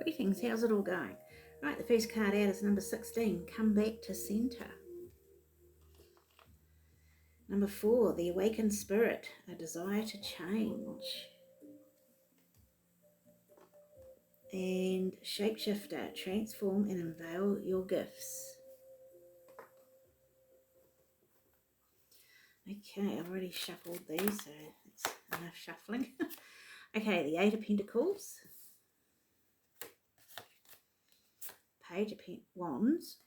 Greetings, how's it all going? Right, the first card out is number 16, come back to centre. Number 4, the awakened spirit, a desire to change. And shapeshifter, transform and unveil your gifts. Okay, I've already shuffled these, so that's enough shuffling. Okay, the 8 of Pentacles, Page of Wands,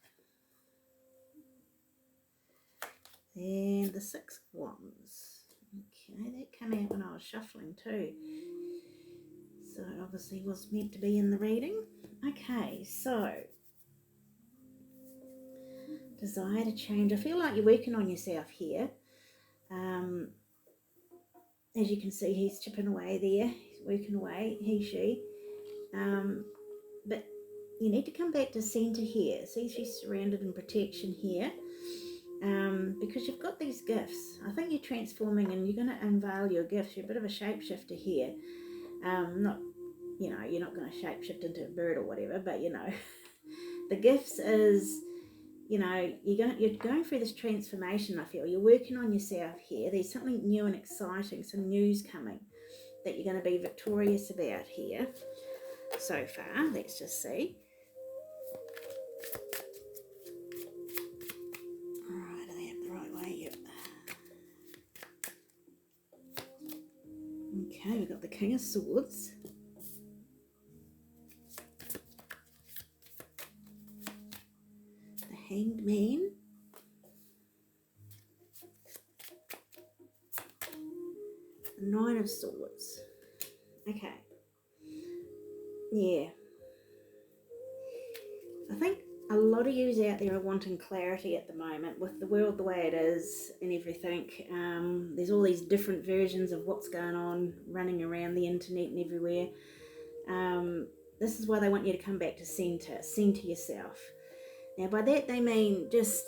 and the 6 of Wands. Okay, that came out when I was shuffling too. So it obviously was meant to be in the reading. Okay, so desire to change. I feel like you're working on yourself here. As you can see, he's chipping away there. He's working away, he, she. But you need to come back to centre here. See, she's surrounded in protection here. Because you've got these gifts. I think you're transforming and you're going to unveil your gifts. You're a bit of a shapeshifter here. Not, you're not going to shapeshift into a bird or whatever, but the gifts is, you're going through this transformation. I feel you're working on yourself here. There's something new and exciting, some news coming that you're going to be victorious about here. So far, let's just see. All right, are they up the right way? Yep. Okay, we've got the King of Swords. The Hanged Man. The Nine of Swords. Okay. Yeah. I think a lot of yous out there are wanting clarity at the moment with the world the way it is and everything. There's all these different versions of what's going on running around the internet and everywhere. This is why they want you to come back to centre yourself. Now by that they mean just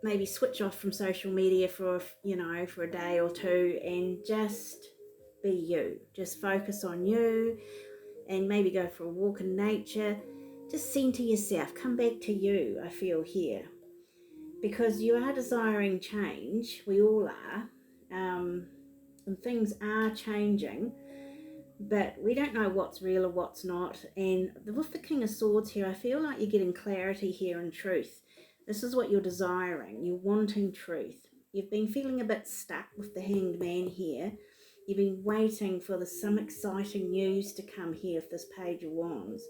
maybe switch off from social media for a day or two and just be you. Just focus on you and maybe go for a walk in nature. Just centre yourself, come back to you, I feel here. Because you are desiring change, we all are, and things are changing, but we don't know what's real or what's not. And with the King of Swords here, I feel like you're getting clarity here and truth. This is what you're desiring, you're wanting truth. You've been feeling a bit stuck with the Hanged Man here. You've been waiting for some exciting news to come here with this Page of Wands.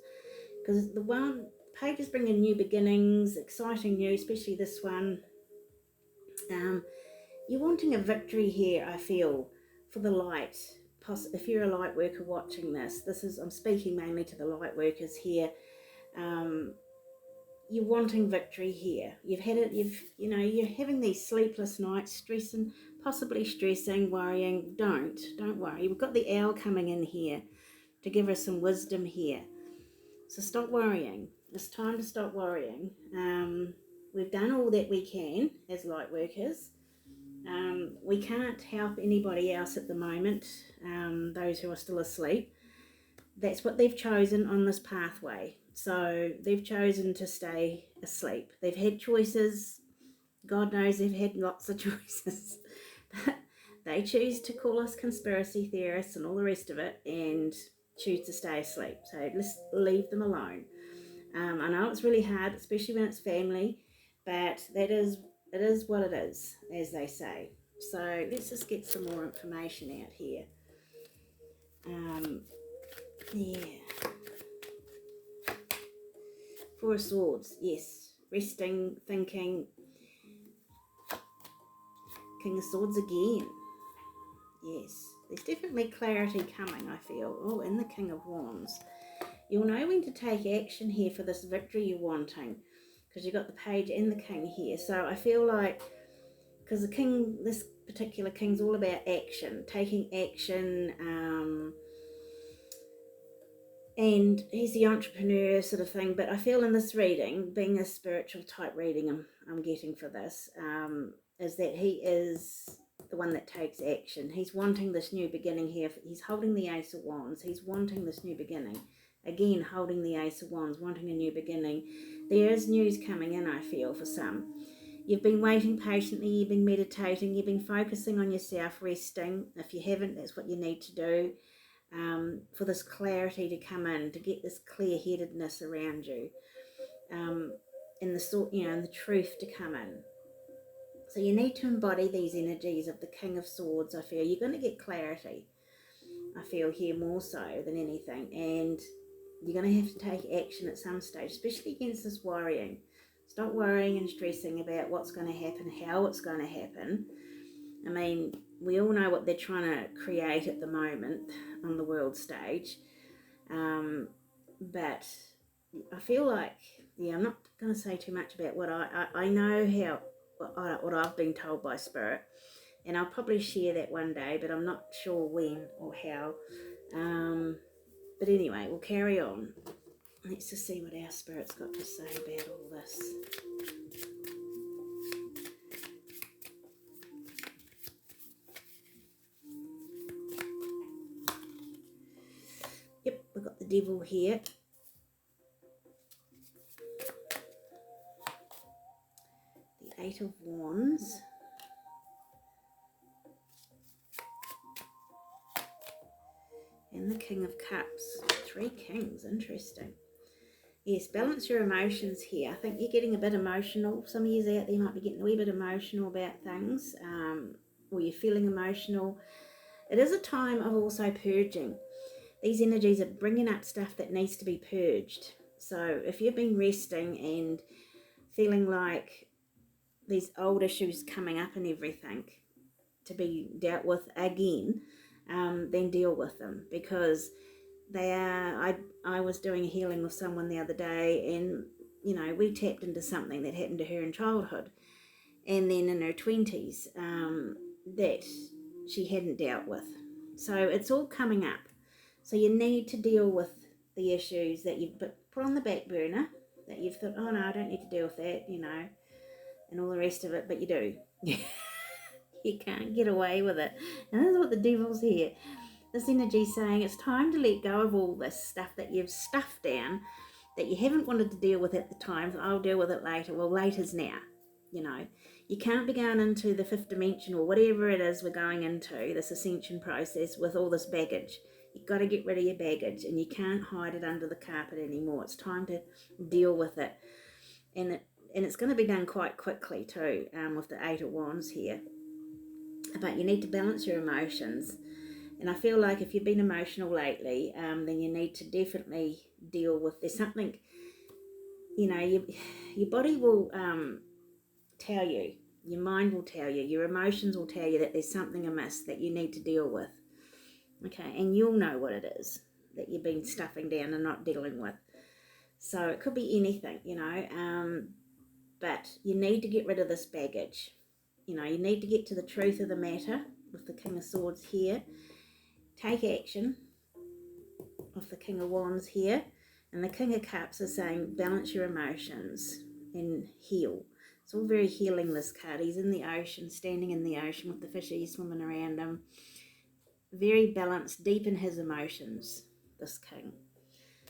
Because the page is bringing new beginnings, exciting news, especially this one. You're wanting a victory here, I feel, for the light. If you're a light worker watching this, I'm speaking mainly to the light workers here. You're wanting victory here. You've had it. You're having these sleepless nights, stressing, possibly stressing, worrying. Don't worry. We've got the owl coming in here to give us some wisdom here. So stop worrying. It's time to stop worrying. We've done all that we can as light workers. We can't help anybody else at the moment, those who are still asleep. That's what they've chosen on this pathway. So they've chosen to stay asleep. They've had choices. God knows they've had lots of choices. But they choose to call us conspiracy theorists and all the rest of it and choose to stay asleep. So let's leave them alone. I know it's really hard, especially when it's family, but it is what it is, as they say. So let's just get some more information out here. Yeah. Four of Swords, yes. Resting, thinking. King of Swords again. Yes. There's definitely clarity coming, I feel. Oh, and the King of Wands. You'll know when to take action here for this victory you're wanting, because you've got the Page and the King here. So I feel like, because this particular King's all about action, taking action, and he's the entrepreneur sort of thing. But I feel in this reading, being a spiritual type reading I'm getting for this, is that he is the one that takes action. He's wanting this new beginning here. He's holding the Ace of Wands. He's wanting this new beginning. Again, holding the Ace of Wands, wanting a new beginning. There is news coming in, I feel, for some. You've been waiting patiently, you've been meditating, you've been focusing on yourself, resting. If you haven't, that's what you need to do, for this clarity to come in, to get this clear-headedness around you, and the truth to come in. So you need to embody these energies of the King of Swords, I feel. You're going to get clarity, I feel, here more so than anything. And you're going to have to take action at some stage, especially against this worrying. Stop worrying and stressing about what's going to happen, how it's going to happen. I mean, we all know what they're trying to create at the moment on the world stage. But I feel like, I'm not going to say too much about what I know what I've been told by Spirit. And I'll probably share that one day, but I'm not sure when or how. But anyway, we'll carry on. Let's just see what our Spirit's got to say about all this. Yep, we've got the Devil here. The Eight of Wands. And the King of Cups. 3 kings, interesting. Yes, balance your emotions here. I think you're getting a bit emotional. Some of you out there might be getting a wee bit emotional about things, or you're feeling emotional. It is a time of also purging. These energies are bringing up stuff that needs to be purged. So if you've been resting and feeling like these old issues coming up and everything to be dealt with again, then deal with them, because they are. I was doing a healing with someone the other day, and we tapped into something that happened to her in childhood, and then in her 20s, that she hadn't dealt with. So it's all coming up. So you need to deal with the issues that you've put on the back burner, that you've thought, oh no, I don't need to deal with that, and all the rest of it, but you do. You can't get away with it. And that's what the Devil's here. This energy saying it's time to let go of all this stuff that you've stuffed down, that you haven't wanted to deal with at the time. I'll deal with it later. Well, later's now. You can't be going into the 5th dimension or whatever it is we're going into, this ascension process, with all this baggage. You've got to get rid of your baggage, and you can't hide it under the carpet anymore. It's time to deal with it. And it's going to be done quite quickly too, with the 8 of Wands here. But you need to balance your emotions. And I feel like if you've been emotional lately, then you need to definitely deal with, there's something, your body will tell you, your mind will tell you, your emotions will tell you that there's something amiss that you need to deal with. Okay, and you'll know what it is that you've been stuffing down and not dealing with. So it could be anything, but you need to get rid of this baggage. You need to get to the truth of the matter with the King of Swords here. Take action with the King of Wands here. And the King of Cups is saying balance your emotions and heal. It's all very healing, this card. He's in the ocean, standing in the ocean with the fishies swimming around him. Very balanced, deep in his emotions, this king.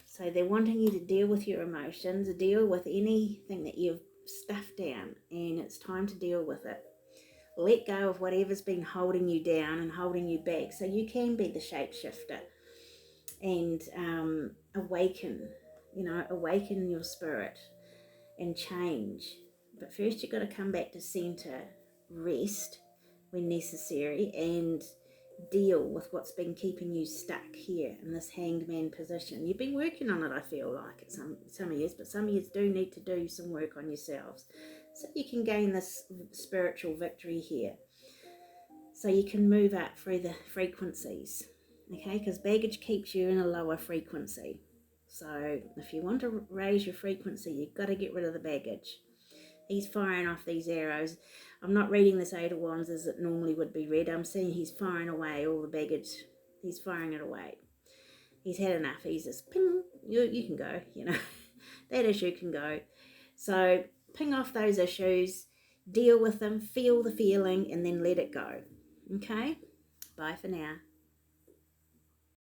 So they're wanting you to deal with your emotions, deal with anything that you've stuffed down, and it's time to deal with it. Let go of whatever's been holding you down and holding you back, so you can be the shapeshifter and awaken your spirit and change. But first you've got to come back to center, rest when necessary, and deal with what's been keeping you stuck here in this Hanged Man position. You've been working on it, I feel like, at some of you, but some of you do need to do some work on yourselves so you can gain this spiritual victory here, so you can move up through the frequencies, okay? Because baggage keeps you in a lower frequency. So if you want to raise your frequency, you've got to get rid of the baggage. He's firing off these arrows. I'm not reading this 8 of Wands as it normally would be read. I'm seeing he's firing away all the baggage. He's firing it away. He's had enough. He's just, ping, you can go, That issue can go. So ping off those issues, deal with them, feel the feeling, and then let it go. Okay? Bye for now.